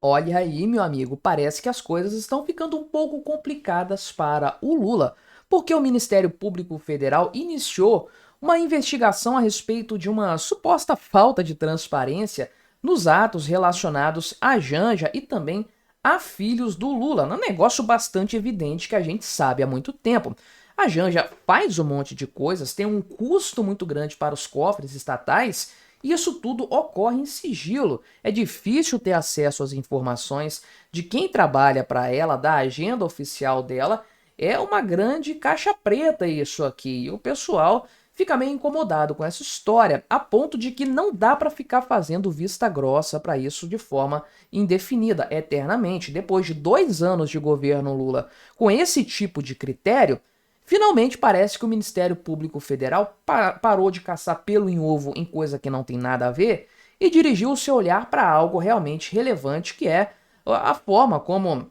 Olha aí, meu amigo, parece que as coisas estão ficando um pouco complicadas para o Lula, porque o Ministério Público Federal iniciou uma investigação a respeito de uma suposta falta de transparência nos atos relacionados à Janja e também a filhos do Lula. Um negócio bastante evidente que a gente sabe há muito tempo. A Janja faz um monte de coisas, tem um custo muito grande para os cofres estatais e isso tudo ocorre em sigilo. É difícil ter acesso às informações de quem trabalha para ela, da agenda oficial dela. É uma grande caixa preta isso aqui. E o pessoal fica meio incomodado com essa história, a ponto de que não dá para ficar fazendo vista grossa para isso de forma indefinida, eternamente. Depois de 2 anos de governo Lula com esse tipo de critério, finalmente parece que o Ministério Público Federal parou de caçar pelo em ovo em coisa que não tem nada a ver e dirigiu o seu olhar para algo realmente relevante, que é a forma como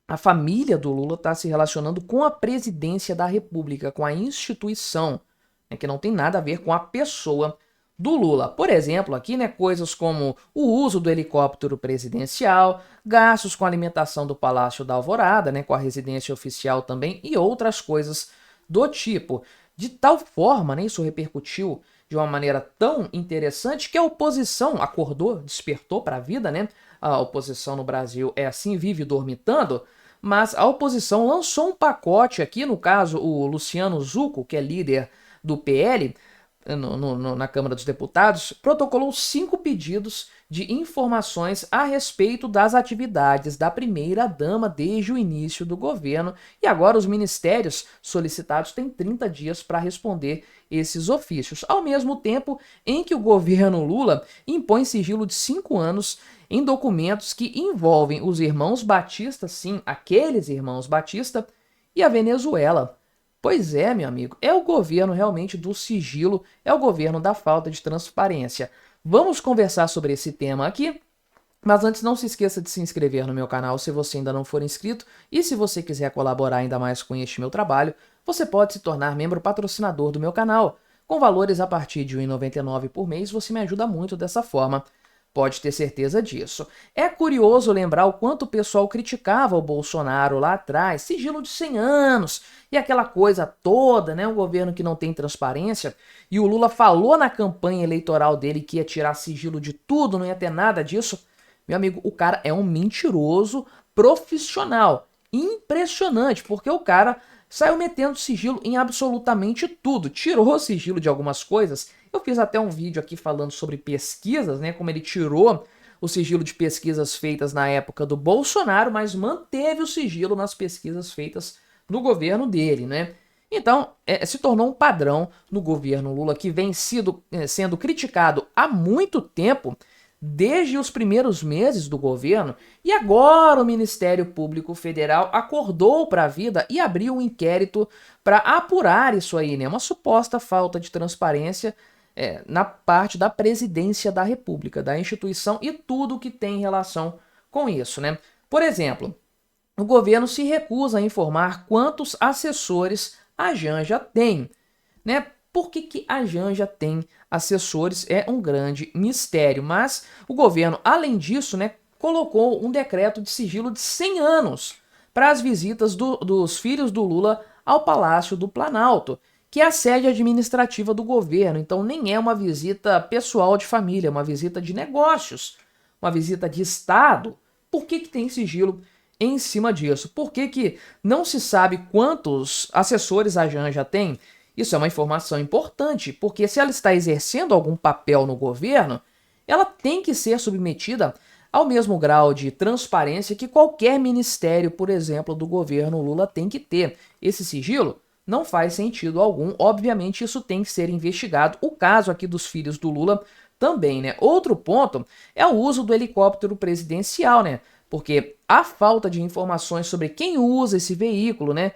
a família do Lula está se relacionando com a presidência da República, com a instituição, né, que não tem nada a ver com a pessoa do Lula. Por exemplo, aqui, né, coisas como o uso do helicóptero presidencial, gastos com a alimentação do Palácio da Alvorada, né, com a residência oficial também, e outras coisas do tipo. De tal forma, né, isso repercutiu de uma maneira tão interessante que a oposição acordou, despertou para a vida, né? A oposição no Brasil é assim, vive dormitando, mas a oposição lançou um pacote aqui, no caso o Luciano Zucco, que é líder do PL, na Câmara dos Deputados, protocolou 5 pedidos de informações a respeito das atividades da primeira-dama desde o início do governo, e agora os ministérios solicitados têm 30 dias para responder esses ofícios, ao mesmo tempo em que o governo Lula impõe sigilo de 5 anos em documentos que envolvem os irmãos Batista, sim, aqueles irmãos Batista, e a Venezuela. Pois é, meu amigo, é o governo realmente do sigilo, é o governo da falta de transparência. Vamos conversar sobre esse tema aqui, mas antes não se esqueça de se inscrever no meu canal se você ainda não for inscrito, e se você quiser colaborar ainda mais com este meu trabalho, você pode se tornar membro patrocinador do meu canal. Com valores a partir de R$ 1,99 por mês, você me ajuda muito dessa forma. Pode ter certeza disso. É curioso lembrar o quanto o pessoal criticava o Bolsonaro lá atrás, sigilo de 100 anos e aquela coisa toda, né? Um governo que não tem transparência. E o Lula falou na campanha eleitoral dele que ia tirar sigilo de tudo, não ia ter nada disso. Meu amigo, o cara é um mentiroso profissional. Impressionante, porque o cara saiu metendo sigilo em absolutamente tudo. Tirou o sigilo de algumas coisas. Eu fiz até um vídeo aqui falando sobre pesquisas, né? Como ele tirou o sigilo de pesquisas feitas na época do Bolsonaro, mas manteve o sigilo nas pesquisas feitas no governo dele, né? Então, se tornou um padrão no governo Lula que vem sendo criticado há muito tempo, desde os primeiros meses do governo, e agora o Ministério Público Federal acordou para a vida e abriu um inquérito para apurar isso aí, né? Uma suposta falta de transparência na parte da presidência da República, da instituição e tudo que tem relação com isso, né? Por exemplo, o governo se recusa a informar quantos assessores a Janja tem, né? Por que a Janja tem assessores é um grande mistério, mas o governo, além disso, né, colocou um decreto de sigilo de 100 anos para as visitas dos filhos do Lula ao Palácio do Planalto, que é a sede administrativa do governo. Então nem é uma visita pessoal de família, é uma visita de negócios, uma visita de Estado. Por que tem sigilo em cima disso? Por que não se sabe quantos assessores a Janja tem? Isso é uma informação importante, porque se ela está exercendo algum papel no governo, ela tem que ser submetida ao mesmo grau de transparência que qualquer ministério, por exemplo, do governo Lula tem que ter. Esse sigilo não faz sentido algum, obviamente isso tem que ser investigado. O caso aqui dos filhos do Lula também, né? Outro ponto é o uso do helicóptero presidencial, né? Porque a falta de informações sobre quem usa esse veículo, né?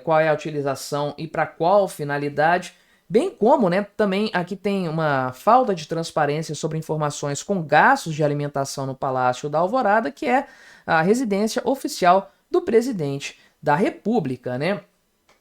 Qual é a utilização e para qual finalidade, bem como, né, também aqui tem uma falta de transparência sobre informações com gastos de alimentação no Palácio da Alvorada, que é a residência oficial do presidente da República, né?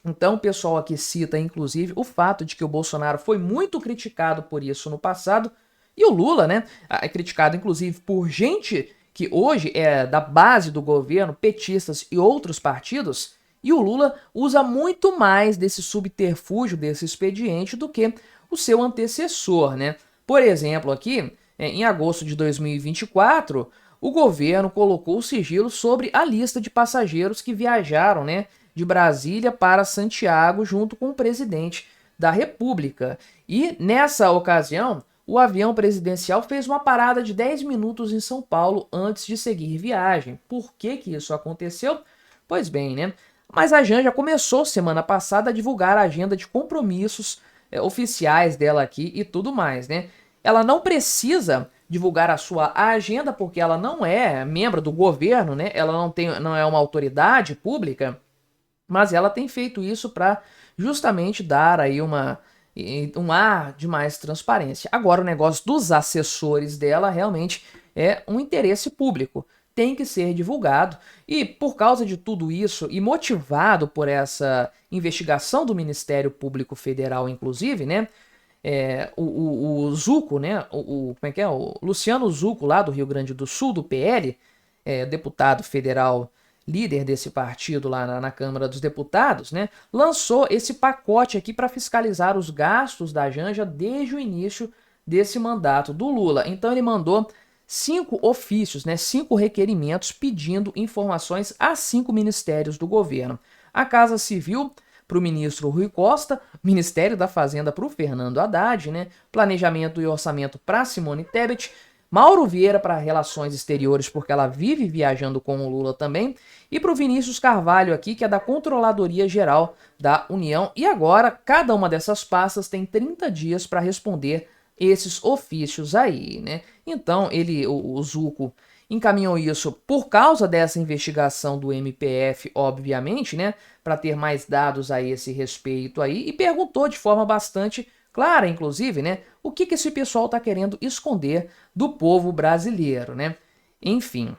Então o pessoal aqui cita, inclusive, o fato de que o Bolsonaro foi muito criticado por isso no passado, e o Lula, né, é criticado, inclusive, por gente que hoje é da base do governo, petistas e outros partidos, e o Lula usa muito mais desse subterfúgio, desse expediente, do que o seu antecessor, né? Por exemplo, aqui, em agosto de 2024, o governo colocou o sigilo sobre a lista de passageiros que viajaram, né, de Brasília para Santiago junto com o presidente da República. E nessa ocasião, o avião presidencial fez uma parada de 10 minutos em São Paulo antes de seguir viagem. Por que que isso aconteceu? Pois bem, né? Mas a Janja começou semana passada a divulgar a agenda de compromissos oficiais dela aqui e tudo mais, né? Ela não precisa divulgar a sua agenda porque ela não é membro do governo, né? Ela não é uma autoridade pública, mas ela tem feito isso para justamente dar aí um ar de mais transparência. Agora, o negócio dos assessores dela realmente é um interesse público. Tem que ser divulgado. E por causa de tudo isso, e motivado por essa investigação do Ministério Público Federal, inclusive, né? O Zucco, né? Como é que é? O Luciano Zucco, lá do Rio Grande do Sul, do PL, deputado federal, líder desse partido lá na Câmara dos Deputados, né, lançou esse pacote aqui para fiscalizar os gastos da Janja desde o início desse mandato do Lula. Então ele mandou 5 ofícios, né, 5 requerimentos pedindo informações a 5 ministérios do governo. A Casa Civil para o ministro Rui Costa, Ministério da Fazenda para o Fernando Haddad, né, Planejamento e Orçamento para Simone Tebet, Mauro Vieira para Relações Exteriores, porque ela vive viajando com o Lula também, e para o Vinícius Carvalho aqui, que é da Controladoria Geral da União. E agora, cada uma dessas pastas tem 30 dias para responder esses ofícios aí, né? Então, o Zucco, encaminhou isso por causa dessa investigação do MPF, obviamente, né? Para ter mais dados a esse respeito aí, e perguntou de forma bastante clara, inclusive, né? O que esse pessoal está querendo esconder do povo brasileiro, né? Enfim,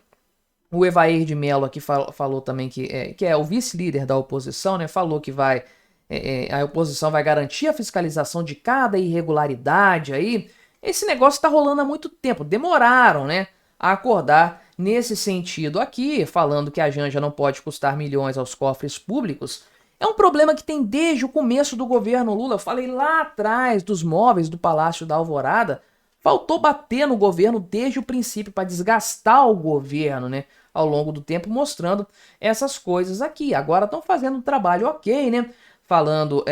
o Evair de Mello aqui falou também que é o vice-líder da oposição, né? Falou que a oposição vai garantir a fiscalização de cada irregularidade aí. Esse negócio está rolando há muito tempo. Demoraram, né, a acordar nesse sentido aqui, falando que a Janja não pode custar milhões aos cofres públicos. É um problema que tem desde o começo do governo Lula. Eu falei lá atrás dos móveis do Palácio da Alvorada. Faltou bater no governo desde o princípio para desgastar o governo, né? Ao longo do tempo, mostrando essas coisas aqui. Agora estão fazendo um trabalho ok, né? Falando,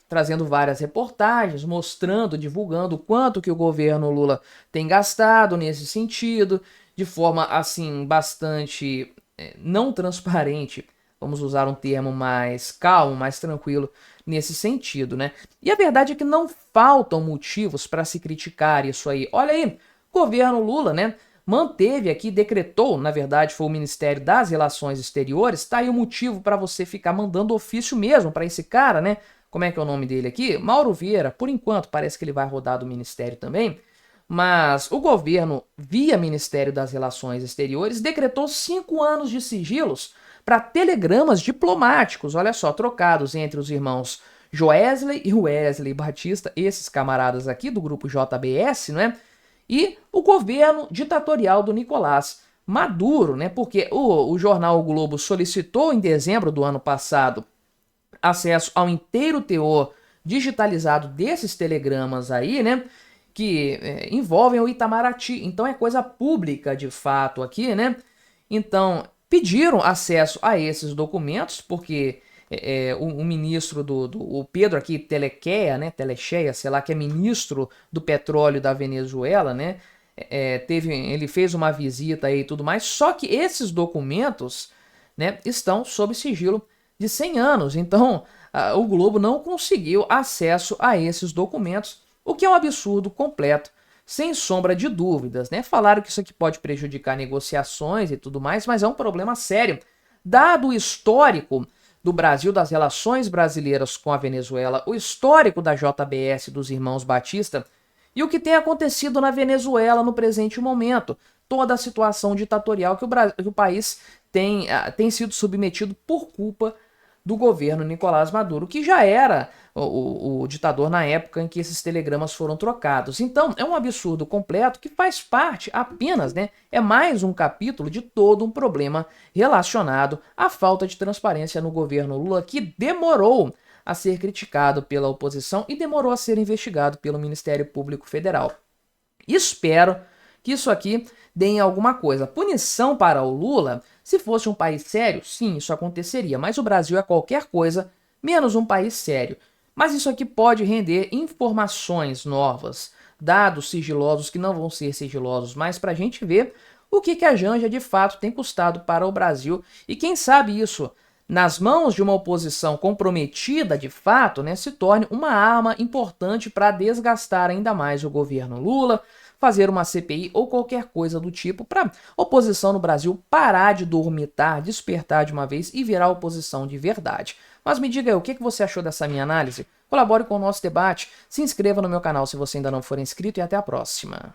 trazendo várias reportagens, mostrando, divulgando o quanto que o governo Lula tem gastado nesse sentido, de forma, assim, bastante não transparente. Vamos usar um termo mais calmo, mais tranquilo nesse sentido, né? E a verdade é que não faltam motivos para se criticar isso aí. Olha aí, o governo Lula, né, manteve aqui, decretou, na verdade foi o Ministério das Relações Exteriores, tá aí o motivo para você ficar mandando ofício mesmo para esse cara, né? Como é que é o nome dele aqui? Mauro Vieira. Por enquanto parece que ele vai rodar do Ministério também. Mas o governo, via Ministério das Relações Exteriores, decretou 5 anos de sigilos para telegramas diplomáticos, olha só, trocados entre os irmãos Joesley e Wesley Batista, esses camaradas aqui do grupo JBS, né? E o governo ditatorial do Nicolás Maduro, né? Porque o jornal O Globo solicitou em dezembro do ano passado acesso ao inteiro teor digitalizado desses telegramas aí, né? Que envolvem o Itamaraty. Então é coisa pública de fato aqui, né? Então pediram acesso a esses documentos, porque o ministro o Pedro aqui, Telecheia, né, Telecheia, sei lá, que é ministro do petróleo da Venezuela, né, ele fez uma visita aí e tudo mais, só que esses documentos, né, estão sob sigilo de 100 anos, então o Globo não conseguiu acesso a esses documentos, o que é um absurdo completo, sem sombra de dúvidas, né? Falaram que isso aqui pode prejudicar negociações e tudo mais, mas é um problema sério. Dado o histórico do Brasil, das relações brasileiras com a Venezuela, o histórico da JBS dos irmãos Batista e o que tem acontecido na Venezuela no presente momento, toda a situação ditatorial que o país tem sido submetido por culpa do governo Nicolás Maduro, que já era o ditador na época em que esses telegramas foram trocados. Então, é um absurdo completo que faz parte apenas, né, é mais um capítulo de todo um problema relacionado à falta de transparência no governo Lula, que demorou a ser criticado pela oposição e demorou a ser investigado pelo Ministério Público Federal. Espero que isso aqui dê em alguma coisa. Punição para o Lula, se fosse um país sério, sim, isso aconteceria, mas o Brasil é qualquer coisa menos um país sério. Mas isso aqui pode render informações novas, dados sigilosos que não vão ser sigilosos, mas para a gente ver o que a Janja de fato tem custado para o Brasil. E quem sabe isso, nas mãos de uma oposição comprometida de fato, né, se torne uma arma importante para desgastar ainda mais o governo Lula, fazer uma CPI ou qualquer coisa do tipo para oposição no Brasil parar de dormitar, despertar de uma vez e virar oposição de verdade. Mas me diga aí, o que você achou dessa minha análise? Colabore com o nosso debate, se inscreva no meu canal se você ainda não for inscrito e até a próxima.